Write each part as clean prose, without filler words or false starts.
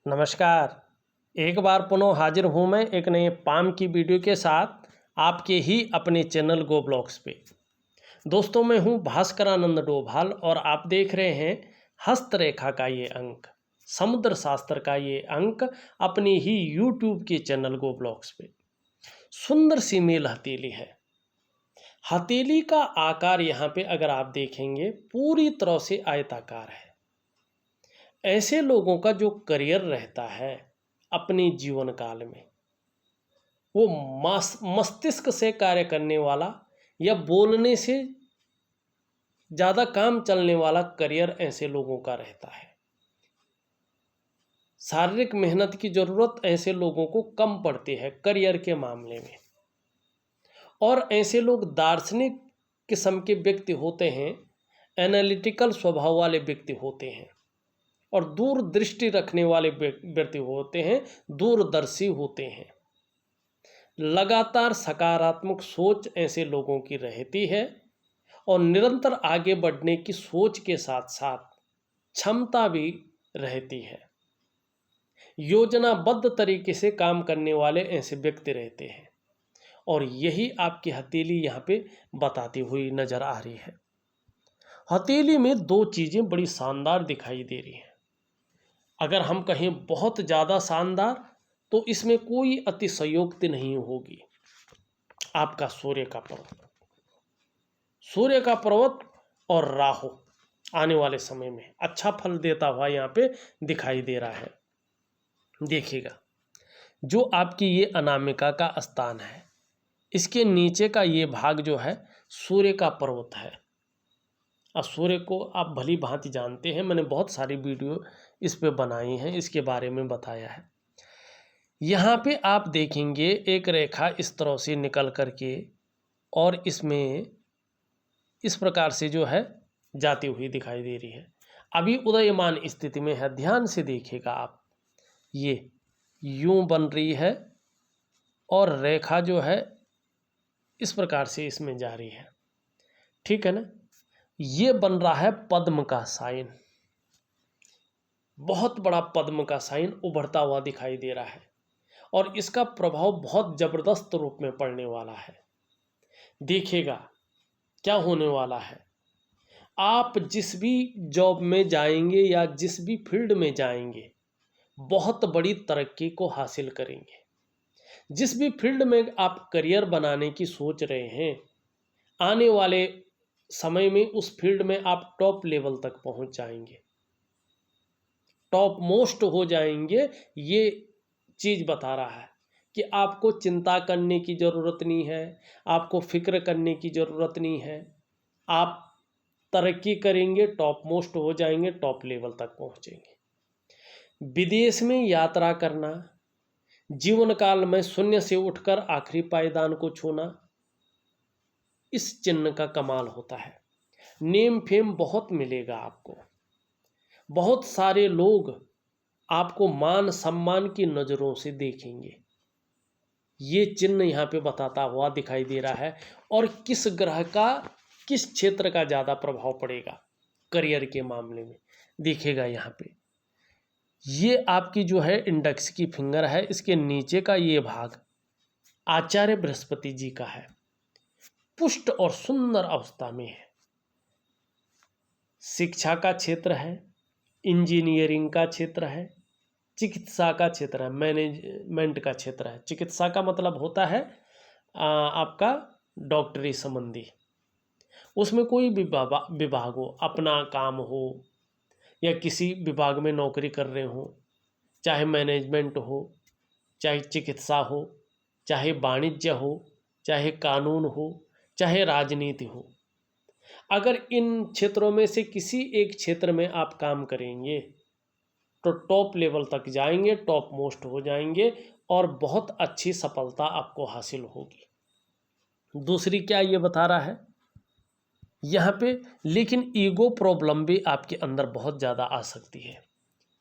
नमस्कार। एक बार पुनः हाजिर हूँ मैं एक नए पाम की वीडियो के साथ आपके ही अपने चैनल गो ब्लॉग्स पे। दोस्तों, मैं हूँ भास्करानंद डोभाल और आप देख रहे हैं हस्तरेखा का ये अंक, समुद्र शास्त्र का ये अंक अपनी ही यूट्यूब के चैनल गो ब्लॉग्स पे। सुंदर सी मेल हथेली है। हथेली का आकार यहाँ पे अगर आप देखेंगे पूरी तरह से आयताकार है। ऐसे लोगों का जो करियर रहता है अपने जीवन काल में, वो मस्तिष्क से कार्य करने वाला या बोलने से ज़्यादा काम चलने वाला करियर ऐसे लोगों का रहता है। शारीरिक मेहनत की ज़रूरत ऐसे लोगों को कम पड़ती है करियर के मामले में, और ऐसे लोग दार्शनिक किस्म के व्यक्ति होते हैं, एनालिटिकल स्वभाव वाले व्यक्ति होते हैं और दूरदृष्टि रखने वाले व्यक्ति होते हैं, दूरदर्शी होते हैं। लगातार सकारात्मक सोच ऐसे लोगों की रहती है और निरंतर आगे बढ़ने की सोच के साथ साथ क्षमता भी रहती है। योजनाबद्ध तरीके से काम करने वाले ऐसे व्यक्ति रहते हैं और यही आपकी हथेली यहाँ पे बताती हुई नजर आ रही है। हथेली में दो चीज़ें बड़ी शानदार दिखाई दे रही हैं। अगर हम कहें बहुत ज़्यादा शानदार, तो इसमें कोई अतिशयोक्ति नहीं होगी। आपका सूर्य का पर्वत और राहु आने वाले समय में अच्छा फल देता हुआ यहाँ पे दिखाई दे रहा है। देखिएगा, जो आपकी ये अनामिका का स्थान है, इसके नीचे का ये भाग जो है सूर्य का पर्वत है। और सूर्य को आप भली भांति जानते हैं, मैंने बहुत सारी वीडियो इस पे बनाई हैं, इसके बारे में बताया है। यहाँ पे आप देखेंगे एक रेखा इस तरह से निकल करके और इसमें इस प्रकार से जो है जाती हुई दिखाई दे रही है। अभी उदयमान स्थिति में है, ध्यान से देखिएगा आप। ये यूं बन रही है और रेखा जो है इस प्रकार से इसमें जा रही है, ठीक है ना। ये बन रहा है पद्म का साइन, बहुत बड़ा पद्म का साइन उभरता हुआ दिखाई दे रहा है और इसका प्रभाव बहुत जबरदस्त रूप में पड़ने वाला है। देखिएगा क्या होने वाला है। आप जिस भी जॉब में जाएंगे या जिस भी फील्ड में जाएंगे, बहुत बड़ी तरक्की को हासिल करेंगे। जिस भी फील्ड में आप करियर बनाने की सोच रहे हैं, आने वाले समय में उस फील्ड में आप टॉप लेवल तक पहुंच जाएंगे, टॉप मोस्ट हो जाएंगे। ये चीज़ बता रहा है कि आपको चिंता करने की ज़रूरत नहीं है, आपको फिक्र करने की ज़रूरत नहीं है। आप तरक्की करेंगे, टॉप मोस्ट हो जाएंगे, टॉप लेवल तक पहुंचेंगे। विदेश में यात्रा करना, जीवन काल में शून्य से उठकर आखिरी पायदान को छूना, इस चिन्ह का कमाल होता है। नेम फेम बहुत मिलेगा आपको, बहुत सारे लोग आपको मान सम्मान की नज़रों से देखेंगे। ये चिन्ह यहाँ पे बताता हुआ दिखाई दे रहा है। और किस ग्रह का किस क्षेत्र का ज़्यादा प्रभाव पड़ेगा करियर के मामले में, देखिएगा यहाँ पे। ये आपकी जो है इंडेक्स की फिंगर है, इसके नीचे का ये भाग आचार्य बृहस्पति जी का है, पुष्ट और सुंदर अवस्था में है। शिक्षा का क्षेत्र है, इंजीनियरिंग का क्षेत्र है, चिकित्सा का क्षेत्र है, मैनेजमेंट का क्षेत्र है। चिकित्सा का मतलब होता है आपका डॉक्टरी संबंधी। उसमें कोई भी विभाग हो, अपना काम हो या किसी विभाग में नौकरी कर रहे हो, चाहे मैनेजमेंट हो, चाहे चिकित्सा हो, चाहे वाणिज्य हो, चाहे कानून हो, चाहे राजनीति हो। अगर इन क्षेत्रों में से किसी एक क्षेत्र में आप काम करेंगे तो टॉप लेवल तक जाएंगे, टॉप मोस्ट हो जाएंगे और बहुत अच्छी सफलता आपको हासिल होगी। दूसरी क्या ये बता रहा है यहाँ पे, लेकिन ईगो प्रॉब्लम भी आपके अंदर बहुत ज़्यादा आ सकती है,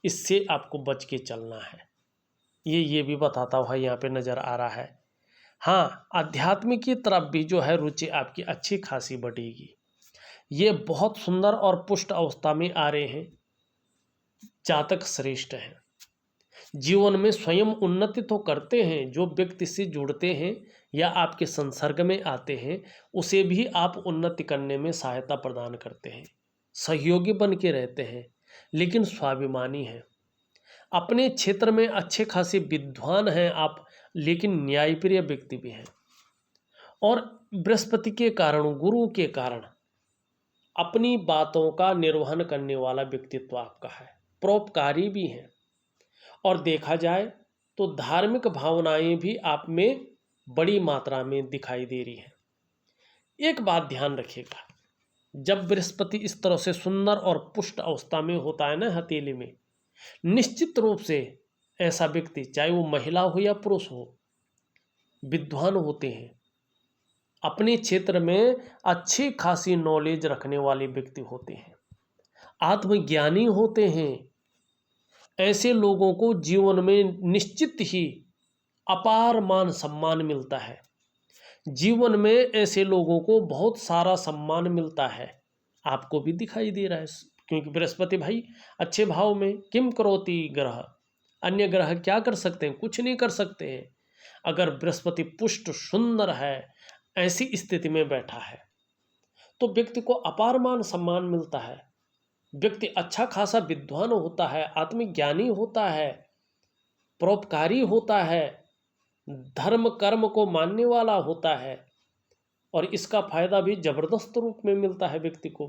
इससे आपको बच के चलना है। ये भी बताता हुआ यहाँ पे नज़र आ रहा है। हाँ, आध्यात्मिक की तरफ भी जो है रुचि आपकी अच्छी खासी बढ़ेगी। ये बहुत सुंदर और पुष्ट अवस्था में आ रहे हैं, जातक श्रेष्ठ हैं। जीवन में स्वयं उन्नति तो करते हैं, जो व्यक्ति से जुड़ते हैं या आपके संसर्ग में आते हैं उसे भी आप उन्नति करने में सहायता प्रदान करते हैं, सहयोगी बन के रहते हैं, लेकिन स्वाभिमानी हैं। अपने क्षेत्र में अच्छे खासे विद्वान हैं आप, लेकिन न्यायप्रिय व्यक्ति भी हैं। और बृहस्पति के कारण, गुरु के कारण अपनी बातों का निर्वहन करने वाला व्यक्तित्व आपका है, परोपकारी भी हैं। और देखा जाए तो धार्मिक भावनाएं भी आप में बड़ी मात्रा में दिखाई दे रही हैं। एक बात ध्यान रखिएगा, जब बृहस्पति इस तरह से सुंदर और पुष्ट अवस्था में होता है ना हथेली में, निश्चित रूप से ऐसा व्यक्ति, चाहे वो महिला हो या पुरुष हो, विद्वान होते हैं, अपने क्षेत्र में अच्छी खासी नॉलेज रखने वाले व्यक्ति होते हैं, आत्मज्ञानी होते हैं। ऐसे लोगों को जीवन में निश्चित ही अपार मान सम्मान मिलता है। जीवन में ऐसे लोगों को बहुत सारा सम्मान मिलता है। आपको भी दिखाई दे रहा है, क्योंकि बृहस्पति भाई अच्छे भाव में, किम करोति ग्रह, अन्य ग्रह क्या कर सकते हैं, कुछ नहीं कर सकते हैं। अगर बृहस्पति पुष्ट सुंदर है, ऐसी स्थिति में बैठा है, तो व्यक्ति को अपार मान सम्मान मिलता है। व्यक्ति अच्छा खासा विद्वान होता है, आत्मज्ञानी होता है, परोपकारी होता है, धर्म कर्म को मानने वाला होता है, और इसका फायदा भी जबरदस्त रूप में मिलता है व्यक्ति को।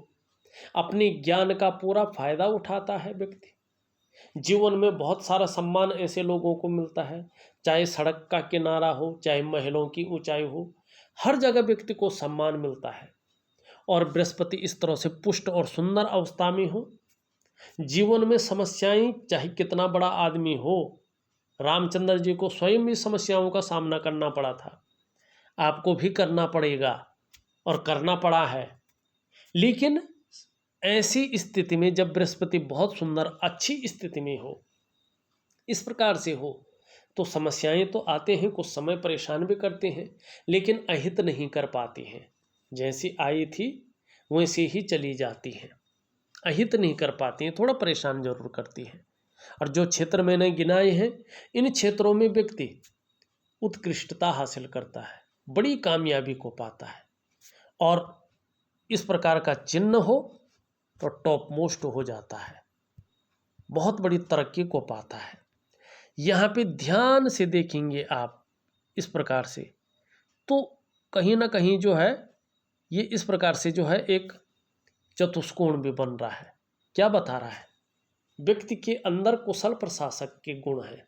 अपने ज्ञान का पूरा फायदा उठाता है व्यक्ति। जीवन में बहुत सारा सम्मान ऐसे लोगों को मिलता है, चाहे सड़क का किनारा हो, चाहे महलों की ऊंचाई हो, हर जगह व्यक्ति को सम्मान मिलता है। और बृहस्पति इस तरह से पुष्ट और सुंदर अवस्था में हो, जीवन में समस्याएं, चाहे कितना बड़ा आदमी हो, रामचंद्र जी को स्वयं भी समस्याओं का सामना करना पड़ा था, आपको भी करना पड़ेगा और करना पड़ा है। लेकिन ऐसी स्थिति में जब बृहस्पति बहुत सुंदर अच्छी स्थिति में हो, इस प्रकार से हो, तो समस्याएं तो आते हैं, कुछ समय परेशान भी करते हैं, लेकिन अहित नहीं कर पाती हैं। जैसी आई थी वैसे ही चली जाती हैं, अहित नहीं कर पाती हैं, थोड़ा परेशान जरूर करती हैं। और जो क्षेत्र मैंने गिनाए हैं, इन क्षेत्रों में व्यक्ति उत्कृष्टता हासिल करता है, बड़ी कामयाबी को पाता है, और इस प्रकार का चिन्ह हो तो टॉप मोस्ट हो जाता है, बहुत बड़ी तरक्की को पाता है। यहाँ पे ध्यान से देखेंगे आप इस प्रकार से, तो कहीं ना कहीं जो है ये इस प्रकार से जो है एक चतुष्कोण भी बन रहा है। क्या बता रहा है? व्यक्ति के अंदर कुशल प्रशासक के गुण हैं,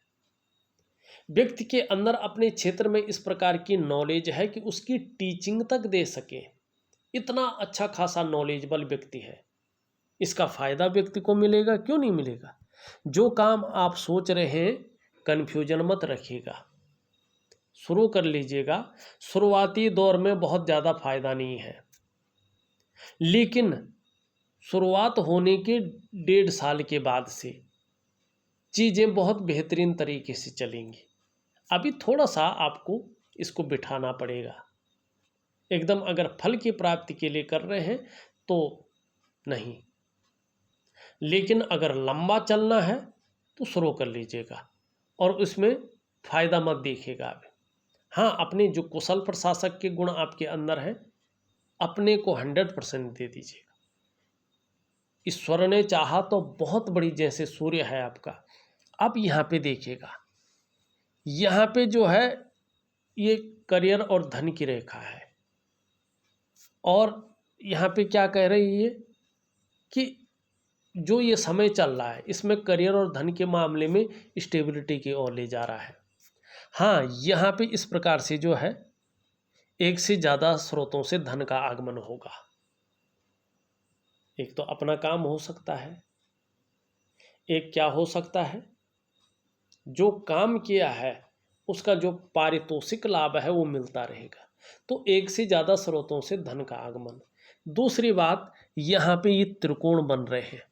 व्यक्ति के अंदर अपने क्षेत्र में इस प्रकार की नॉलेज है कि उसकी टीचिंग तक दे सके, इतना अच्छा खासा नॉलेजेबल व्यक्ति है। इसका फायदा व्यक्ति को मिलेगा, क्यों नहीं मिलेगा। जो काम आप सोच रहे हैं, कन्फ्यूजन मत रखिएगा, शुरू कर लीजिएगा। शुरुआती दौर में बहुत ज़्यादा फायदा नहीं है, लेकिन शुरुआत होने के 1.5 साल के बाद से चीज़ें बहुत बेहतरीन तरीके से चलेंगी। अभी थोड़ा सा आपको इसको बिठाना पड़ेगा। एकदम अगर फल की प्राप्ति के लिए कर रहे हैं तो नहीं, लेकिन अगर लंबा चलना है तो शुरू कर लीजिएगा और उसमें फ़ायदा मत देखिएगा अभी। हाँ, अपने जो कुशल प्रशासक के गुण आपके अंदर हैं, अपने को 100% दे दीजिएगा। ईश्वर ने चाहा तो बहुत बड़ी, जैसे सूर्य है आपका, अब यहाँ पे देखिएगा, यहाँ पे जो है ये करियर और धन की रेखा है, और यहाँ पे क्या कह रही है कि जो ये समय चल रहा है इसमें करियर और धन के मामले में स्टेबिलिटी की ओर ले जा रहा है। हाँ, यहाँ पे इस प्रकार से जो है एक से ज़्यादा स्रोतों से धन का आगमन होगा। एक तो अपना काम हो सकता है, एक क्या हो सकता है, जो काम किया है उसका जो पारितोषिक लाभ है वो मिलता रहेगा। तो एक से ज़्यादा स्रोतों से धन का आगमन। दूसरी बात, यहाँ पे ये त्रिकोण बन रहे हैं।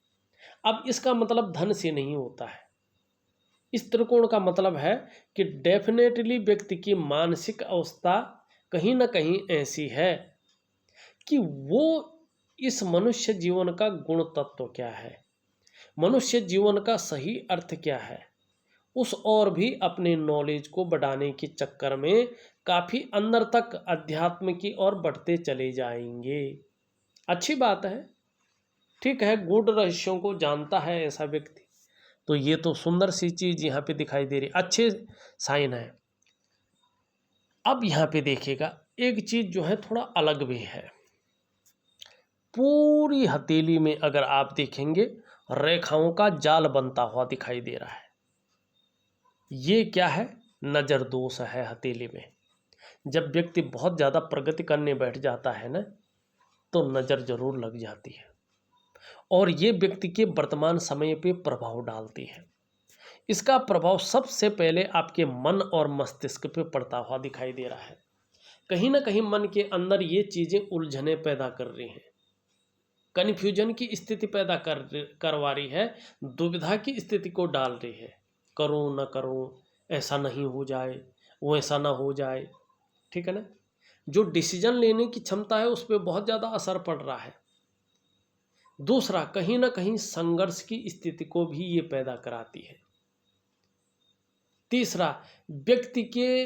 अब इसका मतलब धन से नहीं होता है, इस त्रिकोण का मतलब है कि डेफिनेटली व्यक्ति की मानसिक अवस्था कहीं ना कहीं ऐसी है कि वो इस मनुष्य जीवन का गुण तत्व क्या है, मनुष्य जीवन का सही अर्थ क्या है, उस और भी अपने नॉलेज को बढ़ाने के चक्कर में काफ़ी अंदर तक अध्यात्म की ओर बढ़ते चले जाएंगे। अच्छी बात है, ठीक है, गूढ़ रहस्यों को जानता है ऐसा व्यक्ति, तो ये तो सुंदर सी चीज़ यहाँ पे दिखाई दे रही, अच्छे साइन है। अब यहाँ पे देखिएगा एक चीज़ जो है थोड़ा अलग भी है। पूरी हथेली में अगर आप देखेंगे रेखाओं का जाल बनता हुआ दिखाई दे रहा है। ये क्या है? नज़र दोष है हथेली में। जब व्यक्ति बहुत ज़्यादा प्रगति करने बैठ जाता है ना, तो नज़र जरूर लग जाती है और ये व्यक्ति के वर्तमान समय पे प्रभाव डालती है। इसका प्रभाव सबसे पहले आपके मन और मस्तिष्क पे पड़ता हुआ दिखाई दे रहा है। कहीं ना कहीं मन के अंदर ये चीज़ें उलझने पैदा कर रही हैं, कन्फ्यूजन की स्थिति पैदा करवा रही है, दुविधा की स्थिति को डाल रही है। करूं न करूं, ऐसा नहीं हो जाए, वो ऐसा ना हो जाए, ठीक है ना। जो डिसीजन लेने की क्षमता है उस पर बहुत ज़्यादा असर पड़ रहा है। दूसरा, कहीं ना कहीं संघर्ष की स्थिति को भी ये पैदा कराती है। तीसरा, व्यक्ति के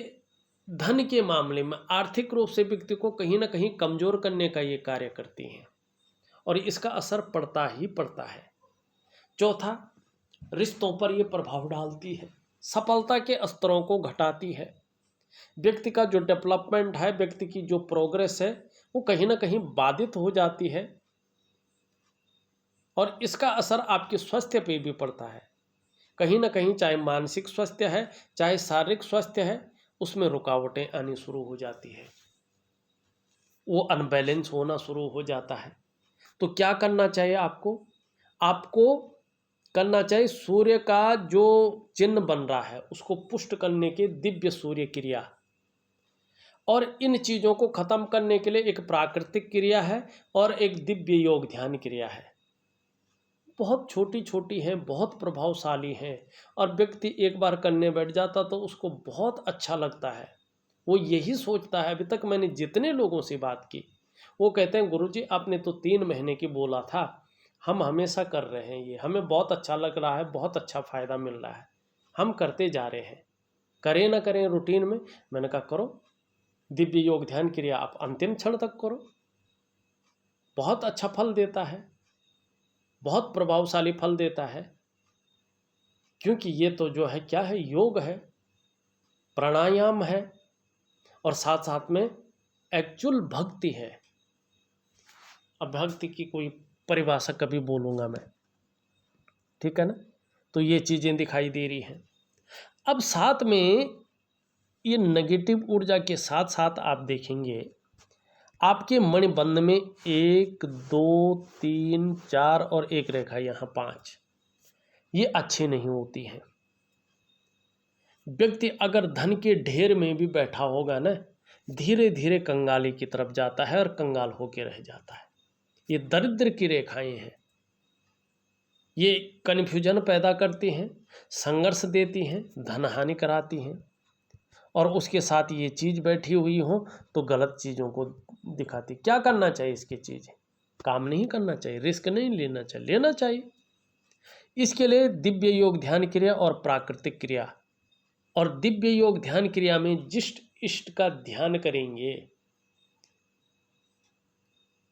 धन के मामले में आर्थिक रूप से व्यक्ति को कहीं ना कहीं कमजोर करने का ये कार्य करती हैं और इसका असर पड़ता ही पड़ता है। चौथा, रिश्तों पर ये प्रभाव डालती है, सफलता के स्तरों को घटाती है। व्यक्ति का जो डेवलपमेंट है, व्यक्ति की जो प्रोग्रेस है, वो कहीं ना कहीं बाधित हो जाती है और इसका असर आपके स्वास्थ्य पे भी पड़ता है। कहीं ना कहीं चाहे मानसिक स्वास्थ्य है चाहे शारीरिक स्वास्थ्य है, उसमें रुकावटें आनी शुरू हो जाती है, वो अनबैलेंस होना शुरू हो जाता है। तो क्या करना चाहिए आपको? आपको करना चाहिए सूर्य का जो चिन्ह बन रहा है उसको पुष्ट करने के दिव्य सूर्य क्रिया, और इन चीज़ों को खत्म करने के लिए एक प्राकृतिक क्रिया है और एक दिव्य योग ध्यान क्रिया है। बहुत छोटी छोटी हैं, बहुत प्रभावशाली हैं और व्यक्ति एक बार करने बैठ जाता तो उसको बहुत अच्छा लगता है। वो यही सोचता है, अभी तक मैंने जितने लोगों से बात की वो कहते हैं गुरुजी आपने तो 3 महीने की बोला था, हम हमेशा कर रहे हैं, ये हमें बहुत अच्छा लग रहा है, बहुत अच्छा फ़ायदा मिल रहा है, हम करते जा रहे हैं, करें ना करें रूटीन में। मैंने कहा करो, दिव्य योग ध्यान क्रिया आप अंतिम क्षण तक करो, बहुत अच्छा फल देता है, बहुत प्रभावशाली फल देता है। क्योंकि ये तो जो है क्या है, योग है, प्राणायाम है और साथ साथ में एक्चुअल भक्ति है। अब भक्ति की कोई परिभाषा कभी बोलूँगा मैं, ठीक है ना। तो ये चीज़ें दिखाई दे रही हैं। अब साथ में ये नेगेटिव ऊर्जा के साथ साथ आप देखेंगे आपके मणिबंध में 1 2 3 4 और एक रेखा यहाँ 5, ये अच्छी नहीं होती हैं। व्यक्ति अगर धन के ढेर में भी बैठा होगा ना, धीरे धीरे कंगाली की तरफ जाता है और कंगाल होके रह जाता है। ये दरिद्र की रेखाएं हैं, ये कन्फ्यूजन पैदा करती हैं, संघर्ष देती हैं, धन हानि कराती हैं और उसके साथ ये चीज़ बैठी हुई हो तो गलत चीज़ों को दिखाती। क्या करना चाहिए? इसकी चीज़ें काम नहीं करना चाहिए, रिस्क नहीं लेना चाहिए, लेना चाहिए। इसके लिए दिव्य योग ध्यान क्रिया और प्राकृतिक क्रिया, और दिव्य योग ध्यान क्रिया में जिस इष्ट का ध्यान करेंगे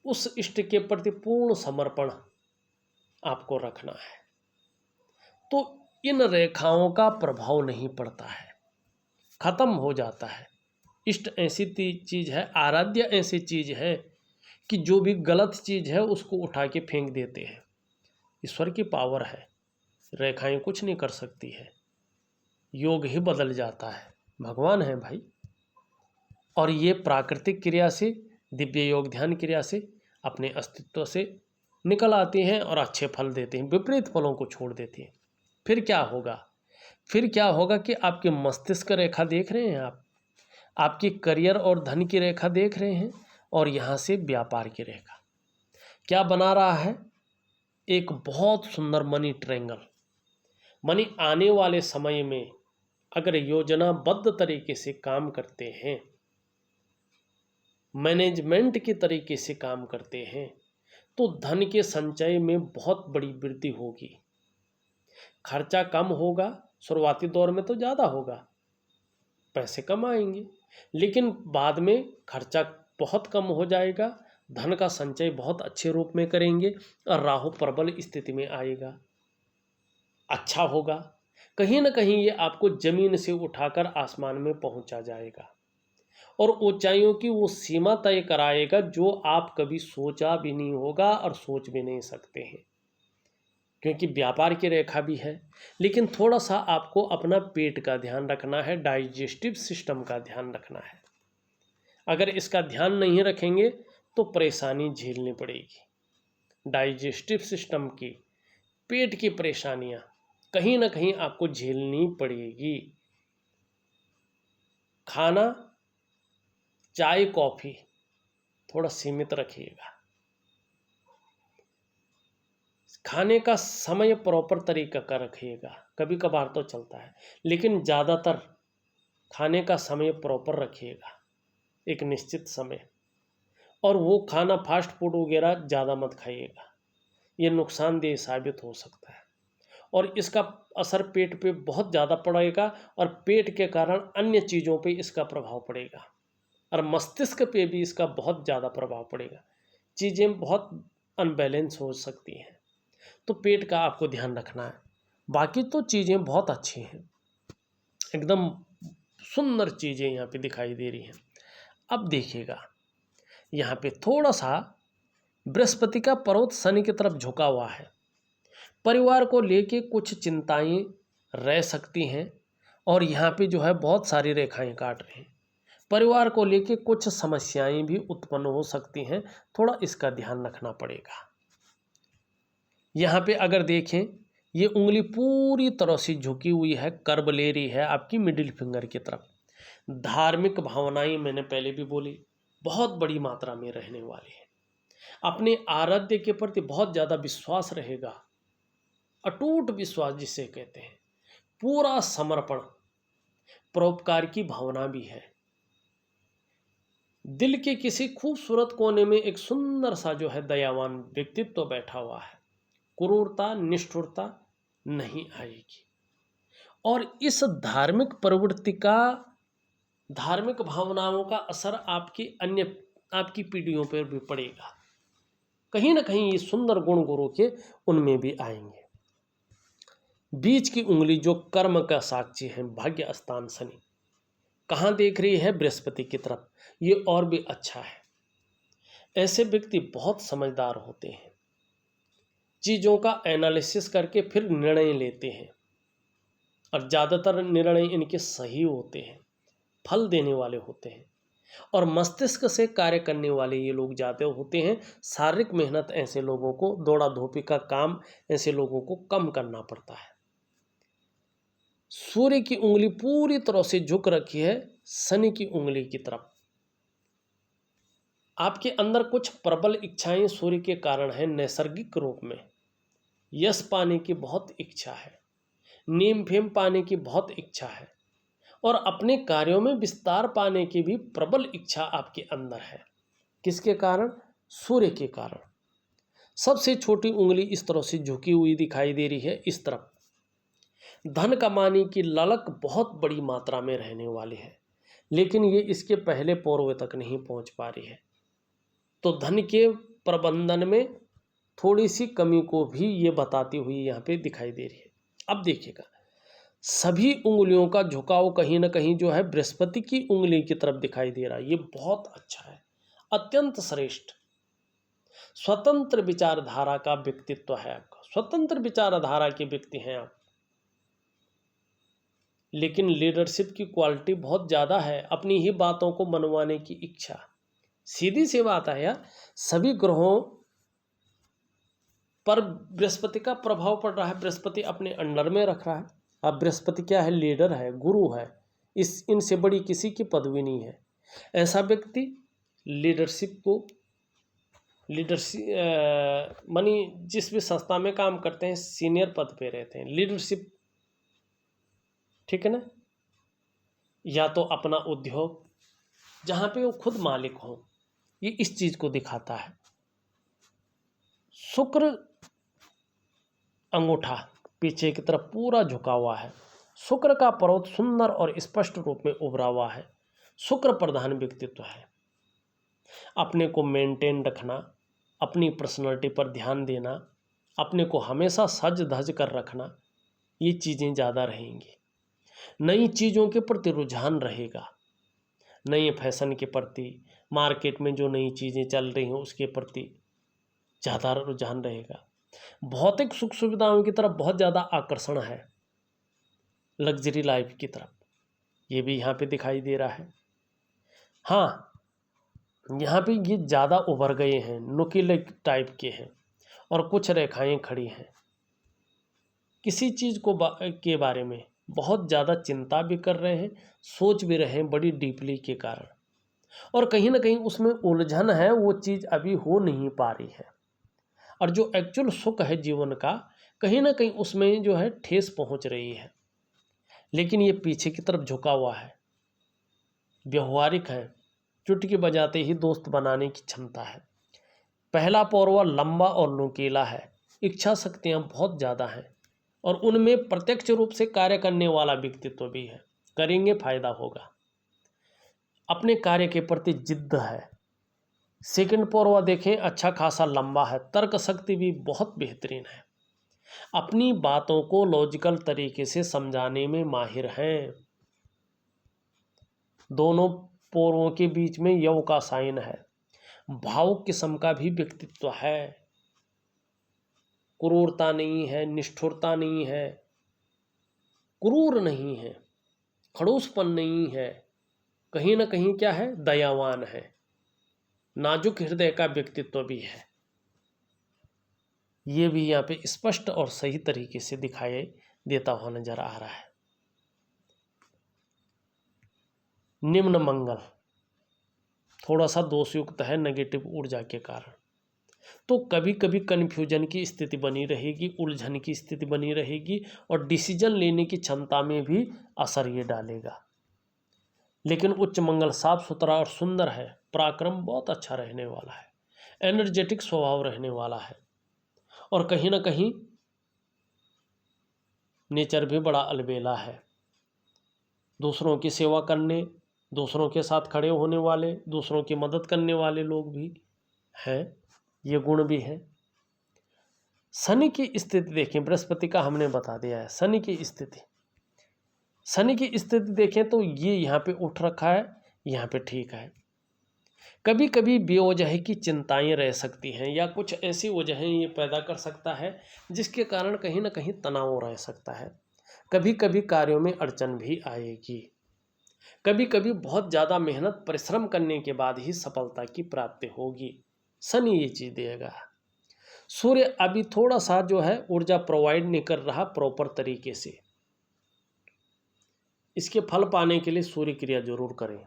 उस इष्ट के प्रति पूर्ण समर्पण आपको रखना है, तो इन रेखाओं का प्रभाव नहीं पड़ता है, खत्म हो जाता है। इष्ट ऐसी चीज़ है, आराध्य ऐसी चीज़ है कि जो भी गलत चीज़ है उसको उठा के फेंक देते हैं। ईश्वर की पावर है, रेखाएं कुछ नहीं कर सकती है, योग ही बदल जाता है, भगवान है भाई। और ये प्राकृतिक क्रिया से, दिव्य योग ध्यान क्रिया से अपने अस्तित्व से निकल आती हैं और अच्छे फल देते हैं, विपरीत फलों को छोड़ देती हैं। फिर क्या होगा? फिर क्या होगा कि आपके मस्तिष्क रेखा देख रहे हैं आप, आपकी करियर और धन की रेखा देख रहे हैं और यहाँ से व्यापार की रेखा क्या बना रहा है? एक बहुत सुंदर मनी ट्रायंगल। मनी आने वाले समय में अगर योजनाबद्ध तरीके से काम करते हैं, मैनेजमेंट के तरीके से काम करते हैं, तो धन के संचय में बहुत बड़ी वृद्धि होगी, खर्चा कम होगा शुरुआती दौर में तो ज़्यादा होगा, पैसे कम आएंगे, लेकिन बाद में खर्चा बहुत कम हो जाएगा, धन का संचय बहुत अच्छे रूप में करेंगे और राहु प्रबल स्थिति में आएगा, अच्छा होगा। कहीं ना कहीं ये आपको जमीन से उठाकर आसमान में पहुंचा जाएगा और ऊंचाइयों की वो सीमा तय कराएगा जो आप कभी सोचा भी नहीं होगा और सोच भी नहीं सकते हैं, क्योंकि व्यापार की रेखा भी है। लेकिन थोड़ा सा आपको अपना पेट का ध्यान रखना है, डाइजेस्टिव सिस्टम का ध्यान रखना है। अगर इसका ध्यान नहीं रखेंगे तो परेशानी झेलनी पड़ेगी। डाइजेस्टिव सिस्टम की, पेट की परेशानियां कहीं ना कहीं आपको झेलनी पड़ेगी। खाना, चाय, कॉफ़ी थोड़ा सीमित रखिएगा। खाने का समय प्रॉपर तरीका का रखिएगा, कभी कभार तो चलता है, लेकिन ज़्यादातर खाने का समय प्रॉपर रखिएगा, एक निश्चित समय। और वो खाना फास्ट फूड वगैरह ज़्यादा मत खाइएगा, ये नुकसानदेह साबित हो सकता है और इसका असर पेट पे बहुत ज़्यादा पड़ेगा और पेट के कारण अन्य चीज़ों पे इसका प्रभाव पड़ेगा और मस्तिष्क पे भी इसका बहुत ज़्यादा प्रभाव पड़ेगा। चीज़ें बहुत अनबैलेंस हो सकती हैं, तो पेट का आपको ध्यान रखना है। बाकी तो चीज़ें बहुत अच्छी हैं, एकदम सुंदर चीज़ें यहाँ पे दिखाई दे रही हैं। अब देखिएगा, यहाँ पे थोड़ा सा बृहस्पति का पर्वत शनि की तरफ झुका हुआ है। परिवार को लेके कुछ चिंताएं रह सकती हैं और यहाँ पे जो है बहुत सारी रेखाएं काट रही हैं। परिवार को लेके कुछ समस्याएं भी उत्पन्न हो सकती हैं, थोड़ा इसका ध्यान रखना पड़ेगा। यहाँ पे अगर देखें, ये उंगली पूरी तरह से झुकी हुई है, कर्व ले रही है आपकी मिडिल फिंगर की तरफ। धार्मिक भावनाएं मैंने पहले भी बोली बहुत बड़ी मात्रा में रहने वाली है। अपने आराध्य के प्रति बहुत ज़्यादा विश्वास रहेगा, अटूट विश्वास जिसे कहते हैं, पूरा समर्पण, परोपकार की भावना भी है। दिल के किसी खूबसूरत कोने में एक सुंदर सा जो है दयावान व्यक्तित्व बैठा हुआ है, क्रूरता निष्ठुरता नहीं आएगी। और इस धार्मिक प्रवृत्ति का, धार्मिक भावनाओं का असर आपकी पीढ़ियों पर भी पड़ेगा। कहीं ना कहीं ये सुंदर गुण गुरु के उनमें भी आएंगे। बीच की उंगली जो कर्म का साक्षी है, भाग्य स्थान शनि कहाँ देख रही है? बृहस्पति की तरफ। ये और भी अच्छा है। ऐसे व्यक्ति बहुत समझदार होते हैं, चीज़ों का एनालिसिस करके फिर निर्णय लेते हैं और ज़्यादातर निर्णय इनके सही होते हैं, फल देने वाले होते हैं और मस्तिष्क से कार्य करने वाले ये लोग ज़्यादा होते हैं। शारीरिक मेहनत ऐसे लोगों को, दौड़ा धोपी का काम ऐसे लोगों को कम करना पड़ता है। सूर्य की उंगली पूरी तरह से झुक रखी है शनि की उंगली की तरफ। आपके अंदर कुछ प्रबल इच्छाएं सूर्य के कारण है, नैसर्गिक रूप में यश पाने की बहुत इच्छा है, नीम फेम पाने की बहुत इच्छा है और अपने कार्यों में विस्तार पाने की भी प्रबल इच्छा आपके अंदर है। किसके कारण? सूर्य के कारण। सबसे छोटी उंगली इस तरह से झुकी हुई दिखाई दे रही है इस तरफ। धन कमाने की ललक बहुत बड़ी मात्रा में रहने वाली है, लेकिन ये इसके पहले पौरवे तक नहीं पहुंच पा रही है, तो धन के प्रबंधन में थोड़ी सी कमी को भी ये बताती हुई यहाँ पे दिखाई दे रही है। अब देखिएगा, सभी उंगलियों का झुकाव कहीं ना कहीं जो है बृहस्पति की उंगली की तरफ दिखाई दे रहा है। ये बहुत अच्छा है, अत्यंत श्रेष्ठ। स्वतंत्र विचारधारा का व्यक्तित्व है आपका, स्वतंत्र विचारधारा के व्यक्ति हैं आप, लेकिन लीडरशिप की क्वालिटी बहुत ज़्यादा है, अपनी ही बातों को मनवाने की इच्छा। सीधी सी बात है यार, सभी ग्रहों पर बृहस्पति का प्रभाव पड़ रहा है, बृहस्पति अपने अंडर में रख रहा है। अब बृहस्पति क्या है? लीडर है, गुरु है, इनसे बड़ी किसी की पदवी नहीं है। ऐसा व्यक्ति लीडरशिप को, मानी जिस भी संस्था में काम करते हैं सीनियर पद पे रहते हैं, लीडरशिप, ठीक है ना, या तो अपना उद्योग जहाँ पे वो खुद मालिक हो, ये इस चीज़ को दिखाता है। शुक्र अंगूठा पीछे की तरफ पूरा झुका हुआ है, शुक्र का पर्वत सुंदर और स्पष्ट रूप में उभरा हुआ है। शुक्र प्रधान व्यक्तित्व है। अपने को मेंटेन रखना, अपनी पर्सनालिटी पर ध्यान देना, अपने को हमेशा सज धज कर रखना, ये चीज़ें ज़्यादा रहेंगी। नई चीज़ों के प्रति रुझान रहेगा, नए फैशन के प्रति, मार्केट में जो नई चीज़ें चल रही हैं उसके प्रति ज़्यादा रुझान रहेगा। भौतिक सुख सुविधाओं की तरफ बहुत ज़्यादा आकर्षण है, लग्जरी लाइफ की तरफ, ये भी यहाँ पे दिखाई दे रहा है। हाँ, यहाँ पे ये ज़्यादा उभर गए हैं, नुकीले टाइप के हैं और कुछ रेखाएं खड़ी हैं। किसी चीज़ को के बारे में बहुत ज़्यादा चिंता भी कर रहे हैं, सोच भी रहे हैं बड़ी डीपली के कारण, और कहीं ना कहीं उसमें उलझन है, वो चीज़ अभी हो नहीं पा रही है। और जो एक्चुअल सुख है जीवन का, कहीं ना कहीं उसमें जो है ठेस पहुंच रही है, लेकिन ये पीछे की तरफ झुका हुआ है, व्यवहारिक है, चुटकी बजाते ही दोस्त बनाने की क्षमता है। पहला पौरवा लंबा और नुकीला है, इच्छा शक्तियाँ बहुत ज़्यादा हैं और उनमें प्रत्यक्ष रूप से कार्य करने वाला व्यक्तित्व भी है। करेंगे फायदा होगा, अपने कार्य के प्रति जिद्द है। सेकंड पौरवा देखें, अच्छा खासा लंबा है, तर्क शक्ति भी बहुत बेहतरीन है, अपनी बातों को लॉजिकल तरीके से समझाने में माहिर हैं। दोनों पौरवों के बीच में यव का साइन है, भावुक किस्म का भी व्यक्तित्व है, क्रूरता नहीं है, निष्ठुरता नहीं है, क्रूर नहीं है, खड़ूसपन नहीं है, कहीं ना कहीं क्या है, दयावान है, नाजुक हृदय का व्यक्तित्व भी है। ये भी यहाँ पे स्पष्ट और सही तरीके से दिखाई देता हुआ नजर आ रहा है। निम्न मंगल थोड़ा सा दोषयुक्त है नेगेटिव ऊर्जा के कारण, तो कभी कभी कन्फ्यूजन की स्थिति बनी रहेगी, उलझन की स्थिति बनी रहेगी और डिसीजन लेने की क्षमता में भी असर ये डालेगा। लेकिन उच्च मंगल साफ सुथरा और सुंदर है, पराक्रम बहुत अच्छा रहने वाला है, एनर्जेटिक स्वभाव रहने वाला है और कहीं ना कहीं नेचर भी बड़ा अलबेला है। दूसरों की सेवा करने, दूसरों के साथ खड़े होने वाले, दूसरों की मदद करने वाले लोग भी हैं, ये गुण भी है। शनि की स्थिति देखें, बृहस्पति का हमने बता दिया है, शनि की स्थिति, शनि की स्थिति देखें तो ये यहाँ पे उठ रखा है, यहाँ पे ठीक है। कभी कभी बेवजह की चिंताएं रह सकती हैं या कुछ ऐसी वजहें ये पैदा कर सकता है जिसके कारण कहीं ना कहीं तनाव रह सकता है। कभी कभी कार्यों में अड़चन भी आएगी, कभी कभी बहुत ज़्यादा मेहनत परिश्रम करने के बाद ही सफलता की प्राप्ति होगी। शनि ये चीज़ देगा। सूर्य अभी थोड़ा सा जो है ऊर्जा प्रोवाइड नहीं कर रहा प्रॉपर तरीके से, इसके फल पाने के लिए सूर्य क्रिया जरूर करें।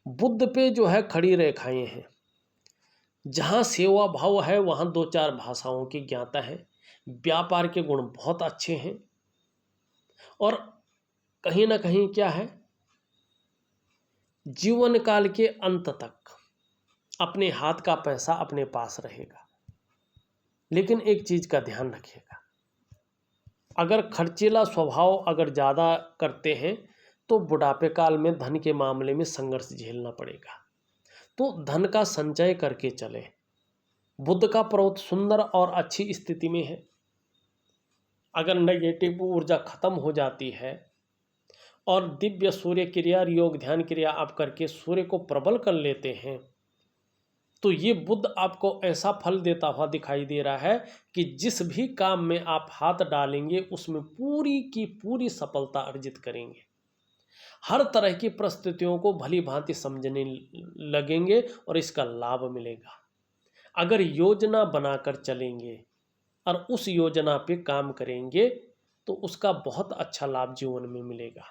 बुध पे जो है खड़ी रेखाएं हैं, जहाँ सेवा भाव है वहाँ दो चार भाषाओं की ज्ञाता है, व्यापार के गुण बहुत अच्छे हैं और कहीं ना कहीं क्या है, जीवन काल के अंत तक अपने हाथ का पैसा अपने पास रहेगा। लेकिन एक चीज़ का ध्यान रखिएगा, अगर खर्चीला स्वभाव अगर ज़्यादा करते हैं तो बुढ़ापे काल में धन के मामले में संघर्ष झेलना पड़ेगा, तो धन का संचय करके चले। बुध का पर्वत सुंदर और अच्छी स्थिति में है। अगर नेगेटिव ऊर्जा खत्म हो जाती है और दिव्य सूर्य क्रिया, योग ध्यान क्रिया आप करके सूर्य को प्रबल कर लेते हैं, तो ये बुध आपको ऐसा फल देता हुआ दिखाई दे रहा है कि जिस भी काम में आप हाथ डालेंगे उसमें पूरी की पूरी सफलता अर्जित करेंगे। हर तरह की परिस्थितियों को भली भांति समझने लगेंगे और इसका लाभ मिलेगा। अगर योजना बनाकर चलेंगे और उस योजना पे काम करेंगे तो उसका बहुत अच्छा लाभ जीवन में मिलेगा।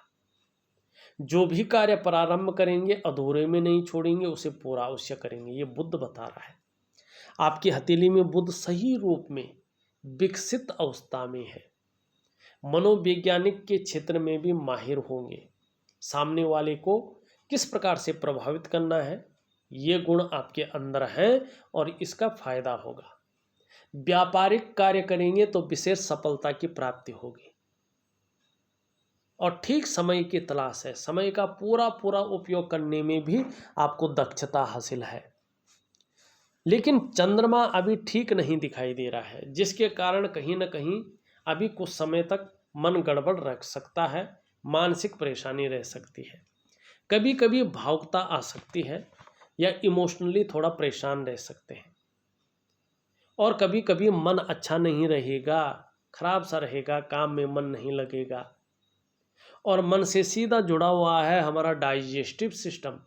जो भी कार्य प्रारंभ करेंगे अधूरे में नहीं छोड़ेंगे, उसे पूरा अवश्य करेंगे, ये बुध बता रहा है। आपकी हथेली में बुध सही रूप में विकसित अवस्था में है, मनोवैज्ञानिक के क्षेत्र में भी माहिर होंगे। सामने वाले को किस प्रकार से प्रभावित करना है, ये गुण आपके अंदर हैं और इसका फायदा होगा। व्यापारिक कार्य करेंगे तो विशेष सफलता की प्राप्ति होगी। और ठीक समय की तलाश है। समय का पूरा पूरा उपयोग करने में भी आपको दक्षता हासिल है। लेकिन चंद्रमा अभी ठीक नहीं दिखाई दे रहा है, जिसके कारण कहीं ना कहीं अभी कुछ समय तक मन गड़बड़ रख सकता है, मानसिक परेशानी रह सकती है, कभी कभी भावुकता आ सकती है या इमोशनली थोड़ा परेशान रह सकते हैं, और कभी कभी मन अच्छा नहीं रहेगा, खराब सा रहेगा, काम में मन नहीं लगेगा। और मन से सीधा जुड़ा हुआ है हमारा डाइजेस्टिव सिस्टम,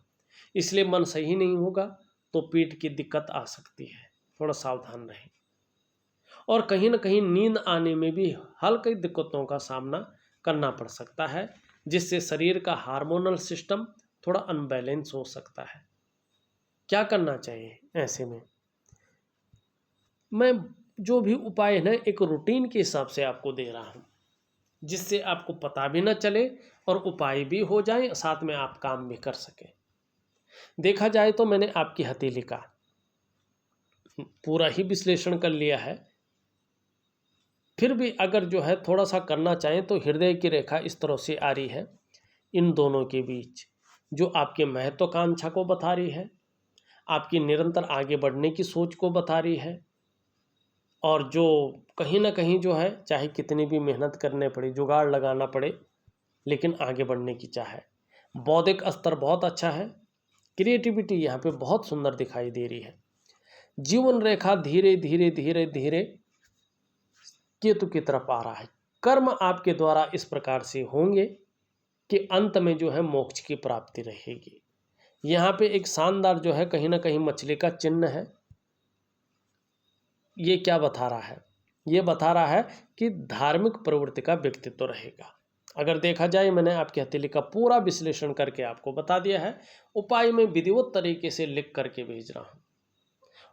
इसलिए मन सही नहीं होगा तो पेट की दिक्कत आ सकती है, थोड़ा सावधान रहें। और कहीं ना कहीं नींद आने में भी हल्की दिक्कतों का सामना करना पड़ सकता है, जिससे शरीर का हार्मोनल सिस्टम थोड़ा अनबैलेंस हो सकता है। क्या करना चाहिए ऐसे में? मैं जो भी उपाय है ना एक रूटीन के हिसाब से आपको दे रहा हूँ, जिससे आपको पता भी ना चले और उपाय भी हो जाए, साथ में आप काम भी कर सकें। देखा जाए तो मैंने आपकी हथेली का पूरा ही विश्लेषण कर लिया है, फिर भी अगर जो है थोड़ा सा करना चाहें तो हृदय की रेखा इस तरह से आ रही है, इन दोनों के बीच, जो आपके महत्वाकांक्षा को बता रही है, आपकी निरंतर आगे बढ़ने की सोच को बता रही है, और जो कहीं ना कहीं जो है चाहे कितनी भी मेहनत करने पड़े, जुगाड़ लगाना पड़े, लेकिन आगे बढ़ने की चाह है। बौद्धिक स्तर बहुत अच्छा है, क्रिएटिविटी यहाँ पे बहुत सुंदर दिखाई दे रही है। जीवन रेखा धीरे धीरे धीरे धीरे केतु की तरफ आ रहा है। कर्म आपके द्वारा इस प्रकार से होंगे कि अंत में जो है मोक्ष की प्राप्ति रहेगी। यहाँ पे एक शानदार जो है कहीं ना कहीं मछली का चिन्ह है। ये क्या बता रहा है? ये बता रहा है कि धार्मिक प्रवृत्ति का व्यक्तित्व रहेगा। अगर देखा जाए मैंने आपकी हथेली का पूरा विश्लेषण करके आपको बता दिया है, उपाय में विधिवत तरीके से लिख करके भेज रहा हूँ,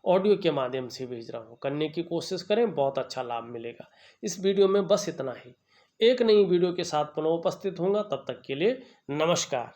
ऑडियो के माध्यम से भेज रहा हूँ। करने की कोशिश करें, बहुत अच्छा लाभ मिलेगा। इस वीडियो में बस इतना ही। एक नई वीडियो के साथ पुनः उपस्थित होऊंगा, तब तक के लिए नमस्कार।